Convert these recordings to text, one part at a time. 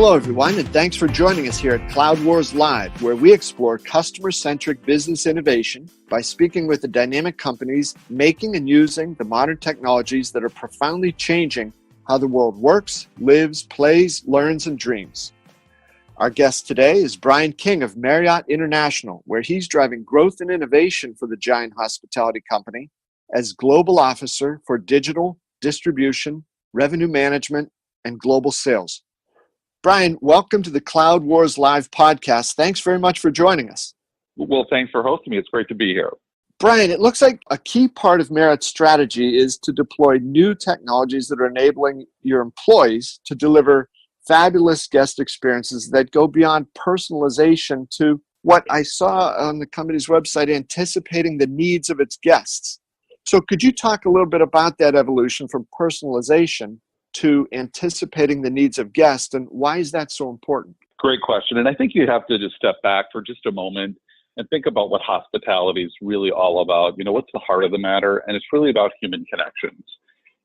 Hello, everyone, and thanks for joining us here at Cloud Wars Live, where we explore customer-centric business innovation by speaking with the dynamic companies making and using the modern technologies that are profoundly changing how the world works, lives, plays, learns, and dreams. Our guest today is Brian King of Marriott International, where he's driving growth and innovation for the giant hospitality company as Global Officer for Digital, Distribution, Revenue Management, and Global Sales. Brian, welcome to the Cloud Wars Live podcast. Thanks very much for joining us. Well, thanks for hosting me. It's great to be here. Brian, it looks like a key part of Marriott's strategy is to deploy new technologies that are enabling your employees to deliver fabulous guest experiences that go beyond personalization to what I saw on the company's website, anticipating the needs of its guests. So could you talk a little bit about that evolution from personalization to anticipating the needs of guests, and why is that so important? Great question. And I think you have to just step back for just a moment and think about what hospitality is really all about. You know, what's the heart of the matter? And it's really about human connections.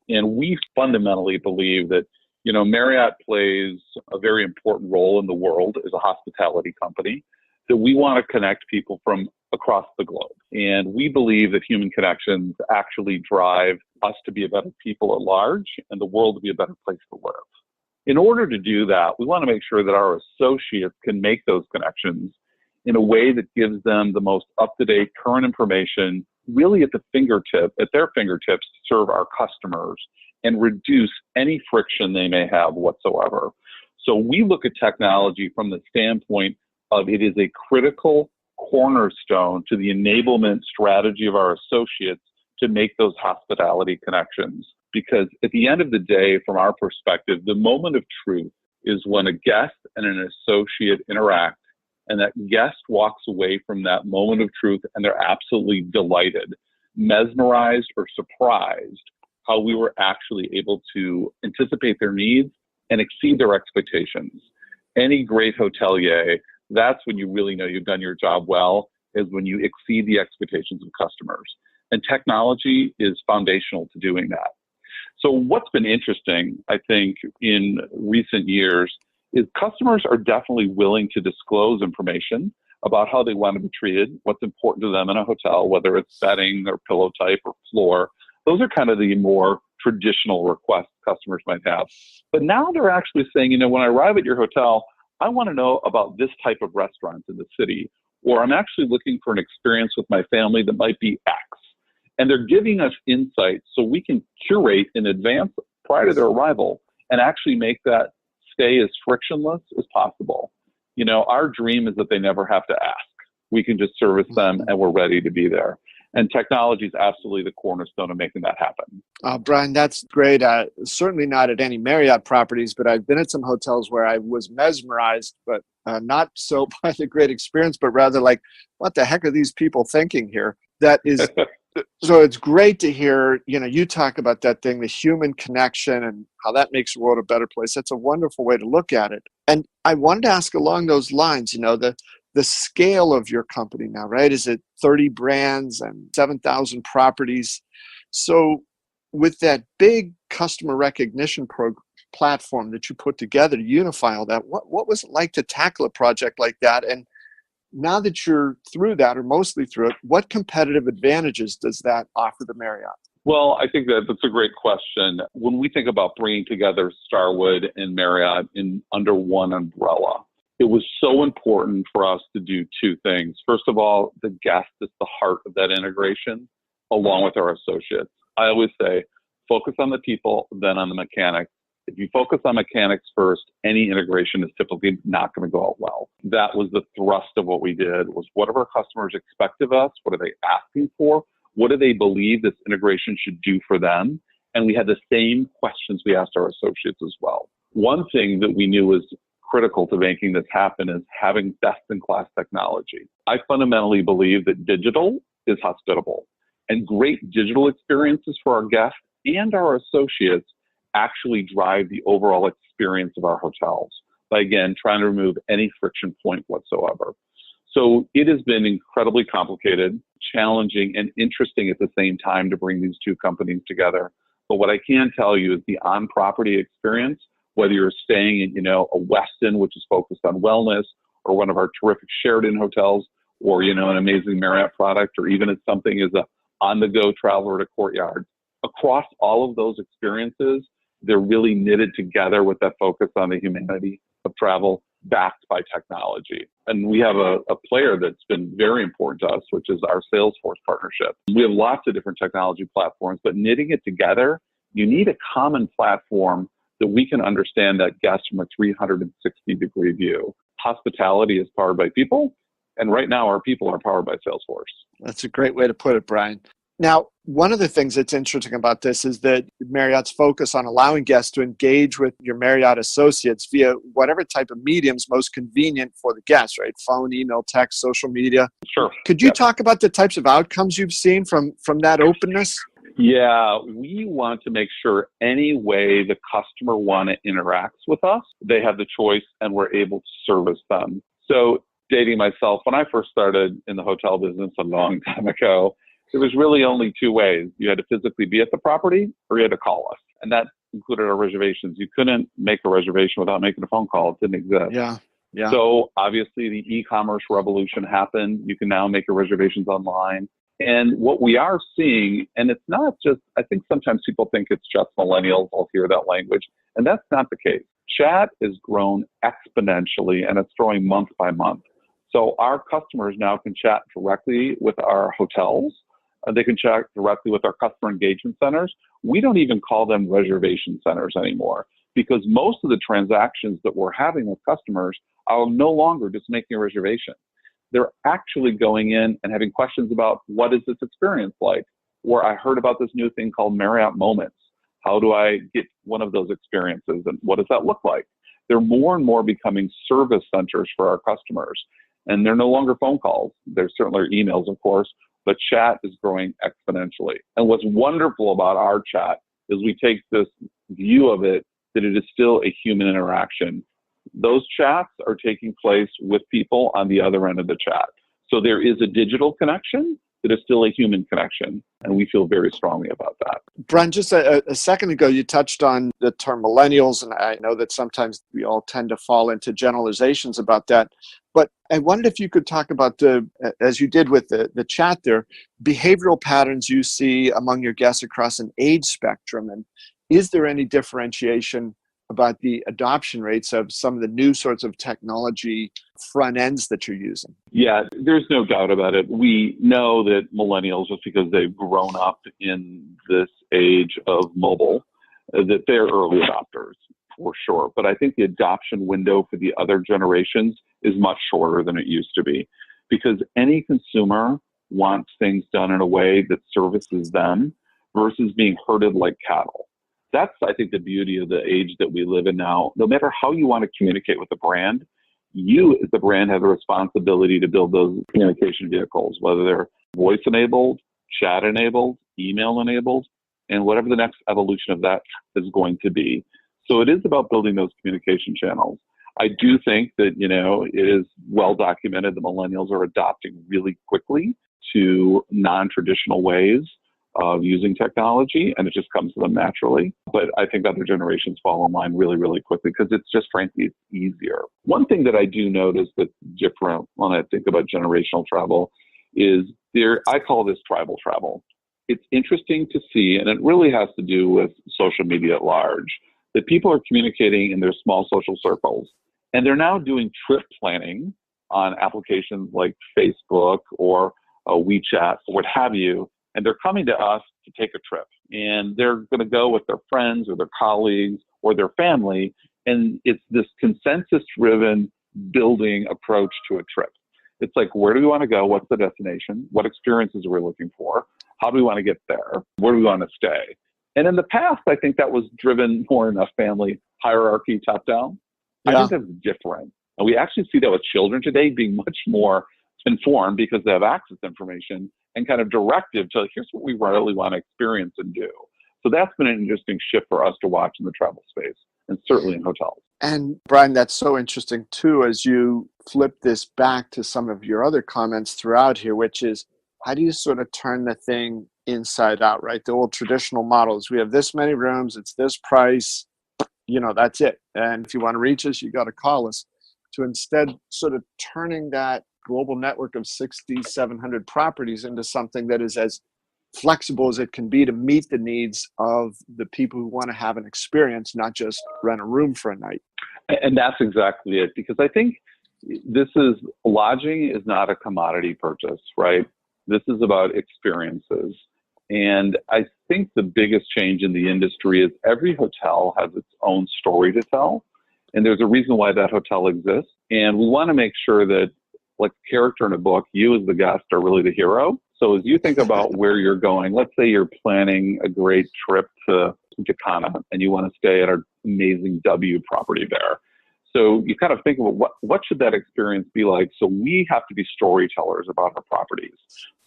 And we fundamentally believe that, you know, Marriott plays a very important role in the world as a hospitality company, that we want to connect people from across the globe. And we believe that human connections actually drive us to be a better people at large and the world to be a better place to live. In order to do that, we want to make sure that our associates can make those connections in a way that gives them the most up-to-date current information really at their fingertips to serve our customers and reduce any friction they may have whatsoever. So we look at technology from the standpoint of it is a critical cornerstone to the enablement strategy of our associates to make those hospitality connections. Because at the end of the day, from our perspective, the moment of truth is when a guest and an associate interact, and that guest walks away from that moment of truth and they're absolutely delighted, mesmerized, or surprised how we were actually able to anticipate their needs and exceed their expectations. Any great hotelier, that's when you really know you've done your job well, is when you exceed the expectations of customers. And technology is foundational to doing that. So what's been interesting, I think, in recent years is customers are definitely willing to disclose information about how they want to be treated, what's important to them in a hotel, whether it's bedding or pillow type or floor. Those are kind of the more traditional requests customers might have. But now they're actually saying, you know, when I arrive at your hotel, I want to know about this type of restaurant in the city, or I'm actually looking for an experience with my family that might be X. And they're giving us insights so we can curate in advance prior to their arrival and actually make that stay as frictionless as possible. You know, our dream is that they never have to ask. We can just service them and we're ready to be there. And technology is absolutely the cornerstone of making that happen. Brian, that's great. Certainly not at any Marriott properties, but I've been at some hotels where I was mesmerized, but not so by the great experience, but rather like, what the heck are these people thinking here? That is, so it's great to hear, you know, you talk about that thing, the human connection and how that makes the world a better place. That's a wonderful way to look at it. And I wanted to ask along those lines, you know, the scale of your company now, right? Is it 30 brands and 7,000 properties? So with that big customer recognition platform that you put together to unify all that, what was it like to tackle a project like that? And now that you're through that, or mostly through it, what competitive advantages does that offer the Marriott? Well, I think that's a great question. When we think about bringing together Starwood and Marriott under one umbrella, it was so important for us to do two things. First of all, the guest is the heart of that integration, along with our associates. I always say, focus on the people, then on the mechanics. If you focus on mechanics first, any integration is typically not going to go out well. That was the thrust of what we did, was what do our customers expect of us? What are they asking for? What do they believe this integration should do for them? And we had the same questions we asked our associates as well. One thing that we knew was critical to making this happen is having best-in-class technology. I fundamentally believe that digital is hospitable, and great digital experiences for our guests and our associates actually drive the overall experience of our hotels by, again, trying to remove any friction point whatsoever. So it has been incredibly complicated, challenging, and interesting at the same time to bring these two companies together. But what I can tell you is the on-property experience whether you're staying in, a Westin, which is focused on wellness, or one of our terrific Sheraton hotels, or, an amazing Marriott product, or even it's something as a on-the-go traveler to Courtyard. Across all of those experiences, they're really knitted together with that focus on the humanity of travel, backed by technology. And we have a player that's been very important to us, which is our Salesforce partnership. We have lots of different technology platforms, but knitting it together, you need a common platform that we can understand that guest from a 360-degree view. Hospitality is powered by people, and right now our people are powered by Salesforce. That's a great way to put it, Brian. Now, one of the things that's interesting about this is that Marriott's focus on allowing guests to engage with your Marriott associates via whatever type of mediums most convenient for the guests, right? Phone, email, text, social media. Sure. Could you talk about the types of outcomes you've seen from that openness? Yeah, we want to make sure any way the customer interacts with us, they have the choice and we're able to service them. So dating myself, when I first started in the hotel business a long time ago, there was really only two ways. You had to physically be at the property or you had to call us. And that included our reservations. You couldn't make a reservation without making a phone call. It didn't exist. Yeah. So obviously the e-commerce revolution happened. You can now make your reservations online. And what we are seeing, and it's not just, I think sometimes people think it's just millennials. I'll hear that language. And that's not the case. Chat has grown exponentially and it's growing month by month. So our customers now can chat directly with our hotels. They can chat directly with our customer engagement centers. We don't even call them reservation centers anymore because most of the transactions that we're having with customers are no longer just making a reservation. They're actually going in and having questions about what is this experience like? Or I heard about this new thing called Marriott Moments. How do I get one of those experiences and what does that look like? They're more and more becoming service centers for our customers. And they're no longer phone calls. They're certainly emails, of course, but chat is growing exponentially. And what's wonderful about our chat is we take this view of it that it is still a human interaction. Those chats are taking place with people on the other end of the chat. So there is a digital connection that is still a human connection. And we feel very strongly about that. Brian, just a second ago, you touched on the term millennials, and I know that sometimes we all tend to fall into generalizations about that. But I wondered if you could talk about as you did with the chat there, behavioral patterns you see among your guests across an age spectrum. And is there any differentiation about the adoption rates of some of the new sorts of technology front ends that you're using? Yeah, there's no doubt about it. We know that millennials, just because they've grown up in this age of mobile, that they're early adopters for sure. But I think the adoption window for the other generations is much shorter than it used to be, because any consumer wants things done in a way that services them versus being herded like cattle. That's, I think, the beauty of the age that we live in now. No matter how you want to communicate with the brand, you as the brand have a responsibility to build those communication vehicles, whether they're voice enabled, chat enabled, email enabled, and whatever the next evolution of that is going to be. So it is about building those communication channels. I do think that, it is well documented that millennials are adopting really quickly to non-traditional ways of using technology, and it just comes to them naturally. But I think other generations fall in line really, really quickly because it's just, frankly, it's easier. One thing that I do notice that's different when I think about generational travel is I call this tribal travel. It's interesting to see, and it really has to do with social media at large, that people are communicating in their small social circles, and they're now doing trip planning on applications like Facebook or WeChat or what have you, and they're coming to us to take a trip. And they're going to go with their friends or their colleagues or their family, and it's this consensus-driven building approach to a trip. It's like, where do we want to go? What's the destination? What experiences are we looking for? How do we want to get there? Where do we want to stay? And in the past, I think that was driven more in a family hierarchy top-down. Yeah. I think that's different. And we actually see that with children today being much more informed because they have access to information and kind of directive to, here's what we really want to experience and do. So that's been an interesting shift for us to watch in the travel space, and certainly in hotels. And Brian, that's so interesting too, as you flip this back to some of your other comments throughout here, which is, how do you sort of turn the thing inside out, right? The old traditional models, we have this many rooms, it's this price, that's it. And if you want to reach us, you got to call us. To instead sort of turning that global network of 6,700 properties into something that is as flexible as it can be to meet the needs of the people who want to have an experience, not just rent a room for a night. And that's exactly it, because I think lodging is not a commodity purchase, right? This is about experiences. And I think the biggest change in the industry is every hotel has its own story to tell. And there's a reason why that hotel exists. And we want to make sure that, like a character in a book, you as the guest are really the hero. So as you think about where you're going, let's say you're planning a great trip to Jacana and you want to stay at our amazing W property there. So you kind of think about what should that experience be like? So we have to be storytellers about our properties,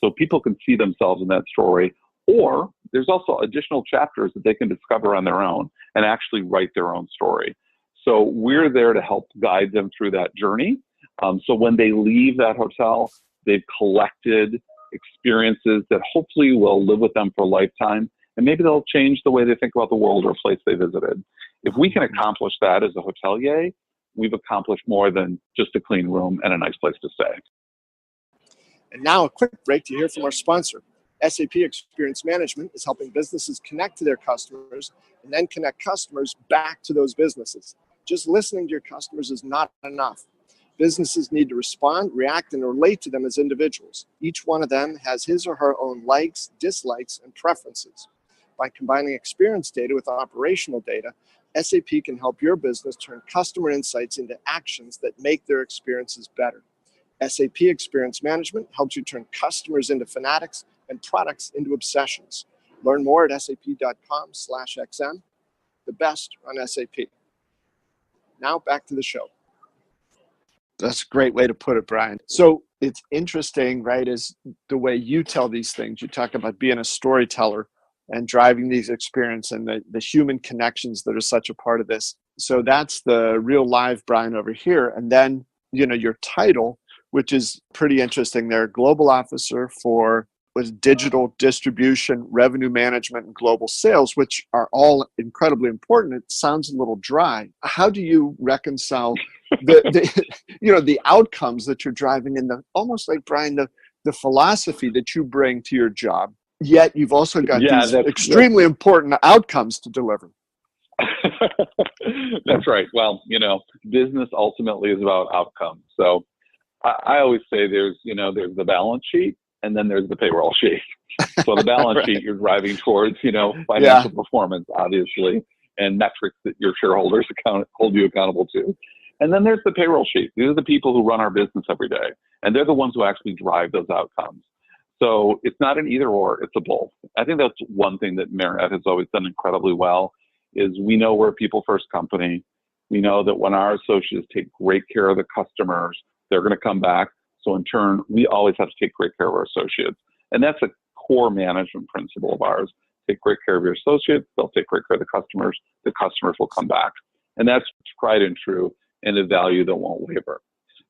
so people can see themselves in that story. Or there's also additional chapters that they can discover on their own and actually write their own story. So we're there to help guide them through that journey. So when they leave that hotel, they've collected experiences that hopefully will live with them for a lifetime. And maybe they'll change the way they think about the world or a place they visited. If we can accomplish that as a hotelier, we've accomplished more than just a clean room and a nice place to stay. And now a quick break to hear from our sponsor. SAP Experience Management is helping businesses connect to their customers and then connect customers back to those businesses. Just listening to your customers is not enough. Businesses need to respond, react, and relate to them as individuals. Each one of them has his or her own likes, dislikes, and preferences. By combining experience data with operational data, SAP can help your business turn customer insights into actions that make their experiences better. SAP Experience Management helps you turn customers into fanatics and products into obsessions. Learn more at sap.com/xm. The best on SAP. Now back to the show. That's a great way to put it, Brian. So it's interesting, right, is the way you tell these things. You talk about being a storyteller and driving these experiences and the human connections that are such a part of this. So that's the real live Brian over here. And then, your title, which is pretty interesting there, Global Officer for digital distribution, revenue management, and global sales, which are all incredibly important. It sounds a little dry. How do you reconcile the outcomes that you're driving in almost like, Brian, the philosophy that you bring to your job, yet you've also got these extremely important outcomes to deliver? That's right. Well, business ultimately is about outcomes. So I always say there's the balance sheet and then there's the payroll sheet. So the balance sheet, you're driving towards, financial performance, obviously, and metrics that your shareholders hold you accountable to. And then there's the payroll sheet. These are the people who run our business every day, and they're the ones who actually drive those outcomes. So it's not an either or, it's a both. I think that's one thing that Marriott has always done incredibly well, is we know we're a people first company. We know that when our associates take great care of the customers, they're going to come back. So in turn, we always have to take great care of our associates. And that's a core management principle of ours. Take great care of your associates, they'll take great care of the customers will come back. And that's tried and true, and a value that won't waver.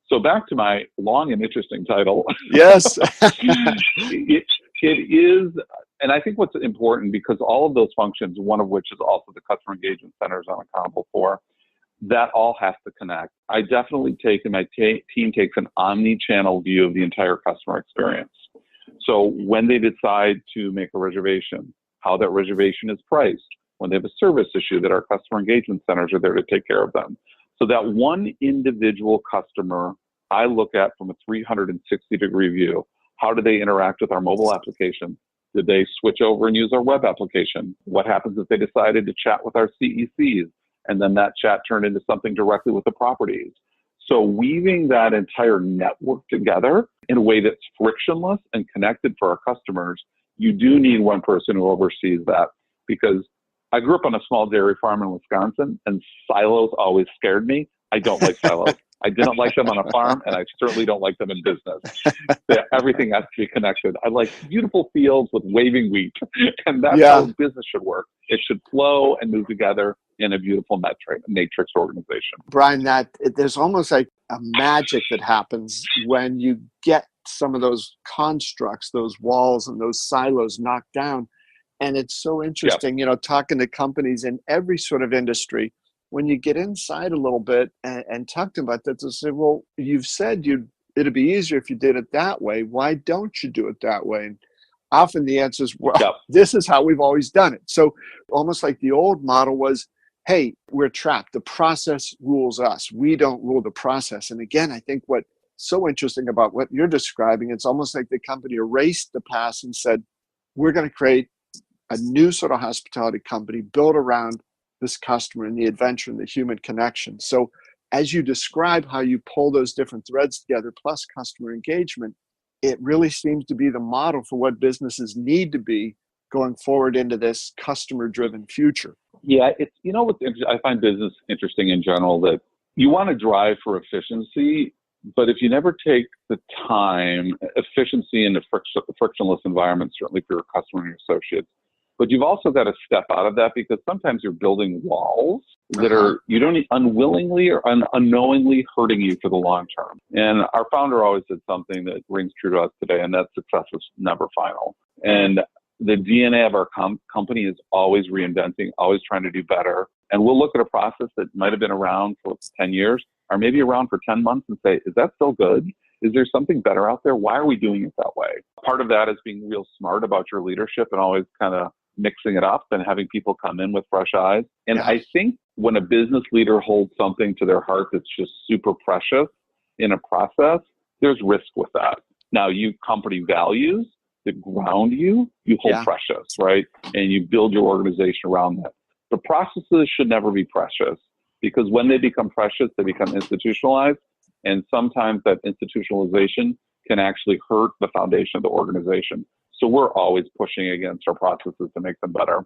So back to my long and interesting title. Yes. it is, and I think what's important, because all of those functions, one of which is also the customer engagement centers I'm accountable for, that all has to connect. I definitely take, and my team takes, an omni-channel view of the entire customer experience. So when they decide to make a reservation, how that reservation is priced, when they have a service issue, that our customer engagement centers are there to take care of them. So that one individual customer, I look at from a 360-degree view. How do they interact with our mobile application? Did they switch over and use our web application? What happens if they decided to chat with our CECs, and then that chat turned into something directly with the properties? So weaving that entire network together in a way that's frictionless and connected for our customers, you do need one person who oversees that, because I grew up on a small dairy farm in Wisconsin, and silos always scared me. I don't like silos. I didn't like them on a farm, and I certainly don't like them in business. Everything has to be connected. I like beautiful fields with waving wheat, and that's how business should work. It should flow and move together in a beautiful matrix organization. Brian, there's almost like a magic that happens when you get some of those constructs, those walls and those silos knocked down. And it's so interesting, talking to companies in every sort of industry, when you get inside a little bit and talk to them about that, they'll say, well, you've said it'd be easier if you did it that way. Why don't you do it that way? And often the answer is, well, Yep. this is how we've always done it. So almost like the old model was, hey, we're trapped. The process rules us. We don't rule the process. And again, I think what's so interesting about what you're describing, it's almost like the company erased the past and said, we're going to create a new sort of hospitality company built around this customer and the adventure and the human connection. So as you describe how you pull those different threads together, plus customer engagement, it really seems to be the model for what businesses need to be going forward into this customer-driven future. Yeah, it's, what's interesting, I find business interesting in general, that you want to drive for efficiency, but if you never take the time, efficiency in a frictionless environment, certainly for your customer and your associates, but you've also got to step out of that, because sometimes you're building walls that are, you don't unwillingly or unknowingly hurting you for the long term. And our founder always said something that rings true to us today, and that success is never final. And the DNA of our company is always reinventing, always trying to do better. And we'll look at a process that might have been around for 10 years or maybe around for 10 months and say, is that still good? Is there something better out there? Why are we doing it that way? Part of that is being real smart about your leadership and always kind of mixing it up and having people come in with fresh eyes. And I think when a business leader holds something to their heart that's just super precious in a process, there's risk with that. Now, you company values that ground you hold precious, right? And you build your organization around that. The processes should never be precious, because when they become precious, they become institutionalized. And sometimes that institutionalization can actually hurt the foundation of the organization. So we're always pushing against our processes to make them better.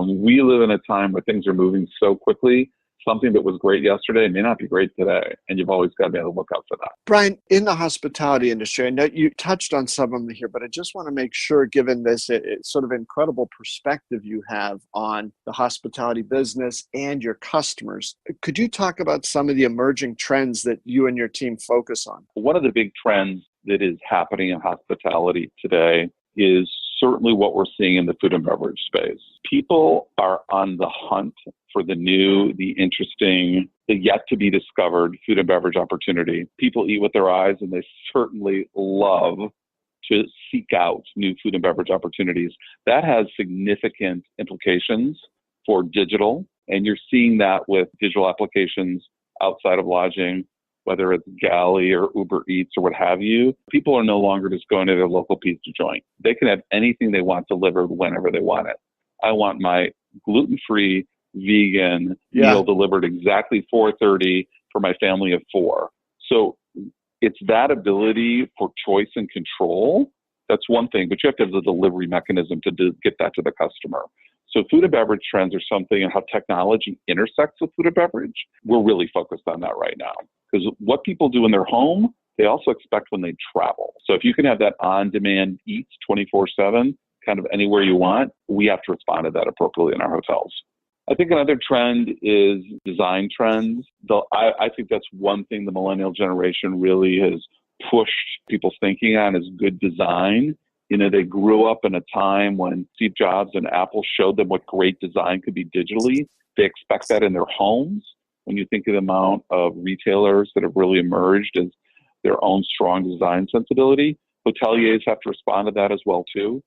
We live in a time where things are moving so quickly. Something that was great yesterday may not be great today, and you've always got to be on the lookout for that. Brian, in the hospitality industry, I know you touched on some of them here, but I just want to make sure, given this sort of incredible perspective you have on the hospitality business and your customers, could you talk about some of the emerging trends that you and your team focus on? One of the big trends that is happening in hospitality today is certainly what we're seeing in the food and beverage space. People are on the hunt for the new, the interesting, the yet to be discovered food and beverage opportunity. People eat with their eyes, and they certainly love to seek out new food and beverage opportunities. That has significant implications for digital, and you're seeing that with digital applications outside of lodging, whether it's Galley or Uber Eats or what have you. People are no longer just going to their local pizza joint. They can have anything they want delivered whenever they want it. I want my gluten-free vegan meal delivered exactly 4:30 for my family of 4. So it's that ability for choice and control. That's one thing, but you have to have the delivery mechanism to get that to the customer. So food and beverage trends are something, and how technology intersects with food and beverage. We're really focused on that right now, because what people do in their home, they also expect when they travel. So if you can have that on-demand eats 24/7, kind of anywhere you want, we have to respond to that appropriately in our hotels. I think another trend is design trends. I think that's one thing the millennial generation really has pushed people's thinking on, is good design. They grew up in a time when Steve Jobs and Apple showed them what great design could be digitally. They expect that in their homes. When you think of the amount of retailers that have really emerged as their own strong design sensibility, hoteliers have to respond to that as well too.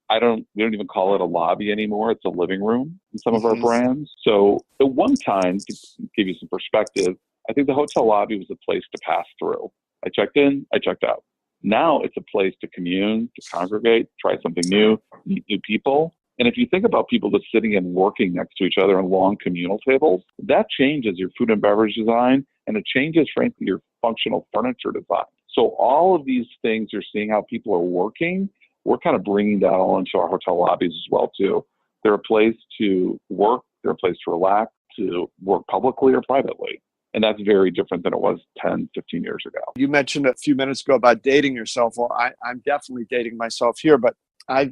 We don't even call it a lobby anymore. It's a living room in some of our brands. So at one time, to give you some perspective, I think the hotel lobby was a place to pass through. I checked in, I checked out. Now it's a place to commune, to congregate, try something new, meet new people. And if you think about people just sitting and working next to each other on long communal tables, that changes your food and beverage design, and it changes, frankly, your functional furniture design. So all of these things, you're seeing how people are working. We're kind of bringing that all into our hotel lobbies as well, too. They're a place to work. They're a place to relax, to work publicly or privately. And that's very different than it was 10, 15 years ago. You mentioned a few minutes ago about dating yourself. Well, I'm definitely dating myself here, but I've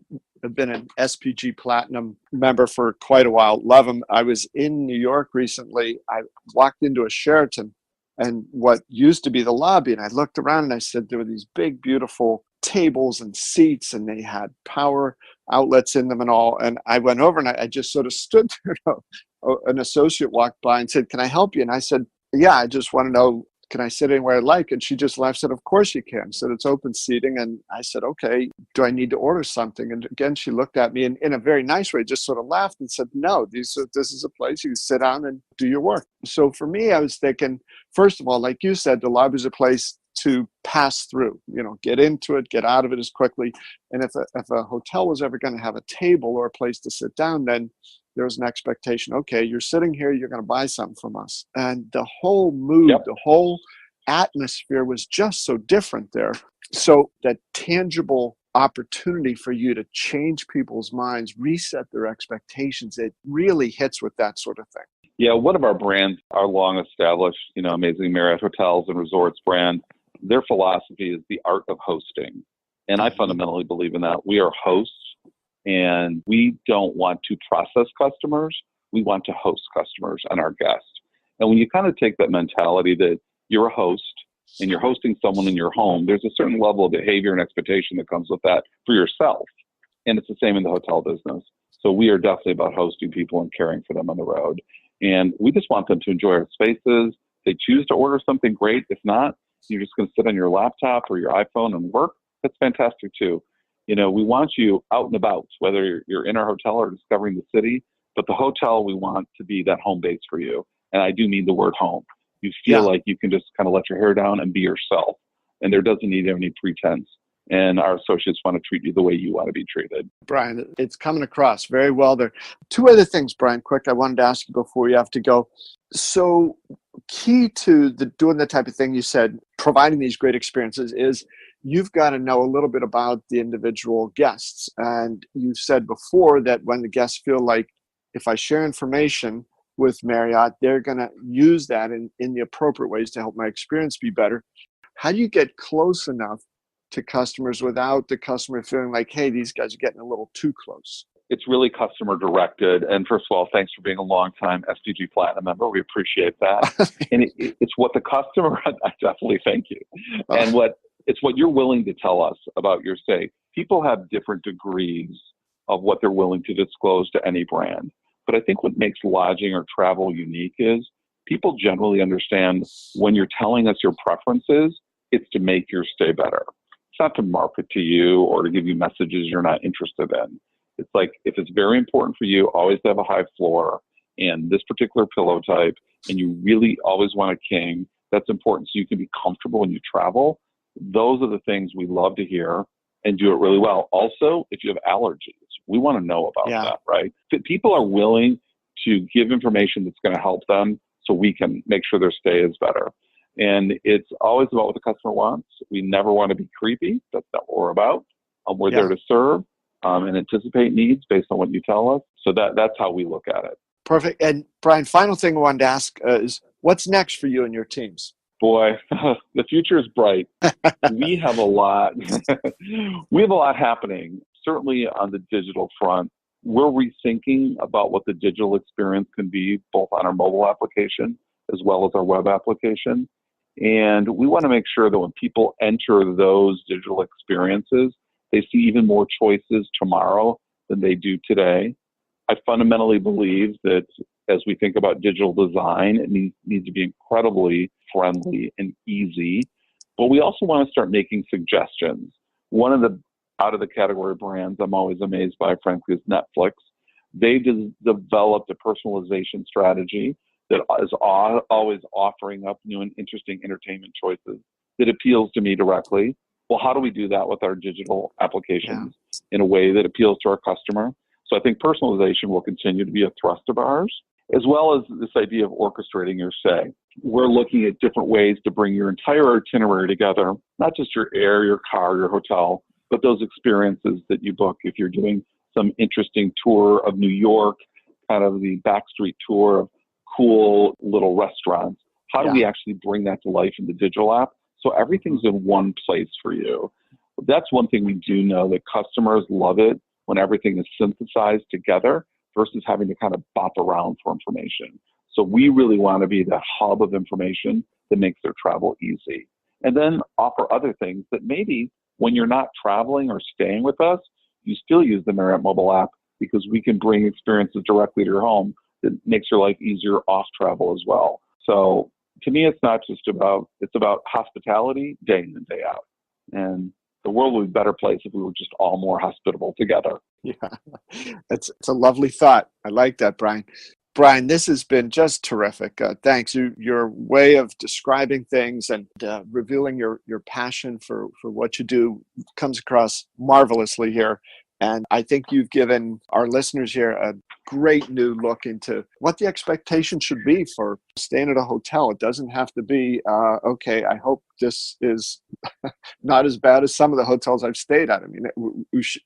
been an SPG Platinum member for quite a while. Love them. I was in New York recently. I walked into a Sheraton, and what used to be the lobby, and I looked around and I said, there were these big, beautiful tables and seats, and they had power outlets in them and all. And I went over and I just sort of stood there. an associate walked by and said, "Can I help you?" And I said, "Yeah, I just want to know, can I sit anywhere I like?" And she just laughed, said, "Of course you can." Said, "It's open seating." And I said, "Okay, do I need to order something?" And again, she looked at me and in a very nice way, just sort of laughed and said, "No, this is a place you can sit down and do your work." So for me, I was thinking, first of all, like you said, the lobby is a place to pass through, get into it, get out of it as quickly. And if a hotel was ever going to have a table or a place to sit down, then there was an expectation, okay, you're sitting here, you're going to buy something from us. And the whole mood, the whole atmosphere was just so different there. So that tangible opportunity for you to change people's minds, reset their expectations, it really hits with that sort of thing. Yeah, one of our brands, our long established, amazing Marriott Hotels and Resorts brand, their philosophy is the art of hosting. And I fundamentally believe in that. We are hosts, and we don't want to process customers. We want to host customers and our guests. And when you kind of take that mentality that you're a host and you're hosting someone in your home, there's a certain level of behavior and expectation that comes with that for yourself. And it's the same in the hotel business. So we are definitely about hosting people and caring for them on the road. And we just want them to enjoy our spaces. If they choose to order something, great. If not, you're just going to sit on your laptop or your iPhone and work. That's fantastic too. We want you out and about, whether you're in our hotel or discovering the city, but the hotel, we want to be that home base for you. And I do mean the word home. You feel like you can just kind of let your hair down and be yourself. And there doesn't need any pretense. And our associates want to treat you the way you want to be treated. Brian, it's coming across very well there. Two other things, Brian, quick, I wanted to ask you before you have to go. So key to doing the type of thing you said, providing these great experiences, is you've got to know a little bit about the individual guests. And you've said before that when the guests feel like, if I share information with Marriott, they're going to use that in the appropriate ways to help my experience be better. How do you get close enough to customers without the customer feeling like, hey, these guys are getting a little too close? It's really customer directed. And first of all, thanks for being a longtime SDG Platinum member. We appreciate that. And it's what the customer, I definitely thank you. And it's what you're willing to tell us about your stay. People have different degrees of what they're willing to disclose to any brand. But I think what makes lodging or travel unique is people generally understand when you're telling us your preferences, it's to make your stay better. It's not to market to you or to give you messages you're not interested in. It's like, if it's very important for you, always to have a high floor and this particular pillow type, and you really always want a king, that's important so you can be comfortable when you travel. Those are the things we love to hear and do it really well. Also, if you have allergies, we want to know about that, right? If people are willing to give information that's going to help them so we can make sure their stay is better. And it's always about what the customer wants. We never want to be creepy. That's not what we're about. We're there to serve and anticipate needs based on what you tell us. So that's how we look at it. Perfect. And Brian, final thing I wanted to ask is, what's next for you and your teams? Boy, the future is bright. We have a lot. We have a lot happening. Certainly on the digital front, we're rethinking about what the digital experience can be, both on our mobile application as well as our web application. And we want to make sure that when people enter those digital experiences, they see even more choices tomorrow than they do today. I fundamentally believe that as we think about digital design, it needs to be incredibly friendly and easy. But we also want to start making suggestions. One of the out-of-the-category brands I'm always amazed by, frankly, is Netflix. They've developed a personalization strategy that is always offering up new and interesting entertainment choices that appeals to me directly. Well, how do we do that with our digital applications in a way that appeals to our customer? So I think personalization will continue to be a thrust of ours, as well as this idea of orchestrating your stay. We're looking at different ways to bring your entire itinerary together, not just your air, your car, your hotel, but those experiences that you book. If you're doing some interesting tour of New York, kind of the backstreet tour of cool little restaurants, how do we actually bring that to life in the digital app so everything's in one place for you? That's one thing we do know, that customers love it when everything is synthesized together versus having to kind of bop around for information. So we really want to be the hub of information that makes their travel easy. And then offer other things that maybe when you're not traveling or staying with us, you still use the Marriott mobile app, because we can bring experiences directly to your home it makes your life easier off travel as well. So to me, it's about hospitality day in and day out. And the world would be a better place if we were just all more hospitable together. Yeah, it's a lovely thought. I like that, Brian. Brian, this has been just terrific. Thanks. Your way of describing things and revealing your passion for what you do comes across marvelously here. And I think you've given our listeners here a great new look into what the expectation should be for staying at a hotel. It doesn't have to be, okay, I hope this is not as bad as some of the hotels I've stayed at. I mean,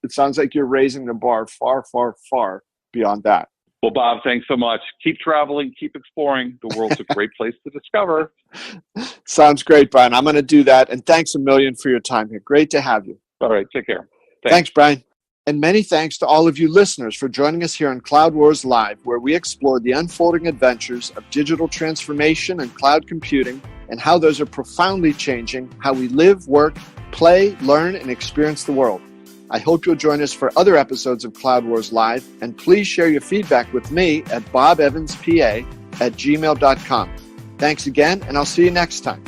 it sounds like you're raising the bar far, far, far beyond that. Well, Bob, thanks so much. Keep traveling, keep exploring. The world's a great place to discover. Sounds great, Brian. I'm going to do that. And thanks a million for your time here. Great to have you. All right, take care. Thanks, Brian. And many thanks to all of you listeners for joining us here on Cloud Wars Live, where we explore the unfolding adventures of digital transformation and cloud computing and how those are profoundly changing how we live, work, play, learn, and experience the world. I hope you'll join us for other episodes of Cloud Wars Live, and please share your feedback with me at bobevanspa@gmail.com. Thanks again, and I'll see you next time.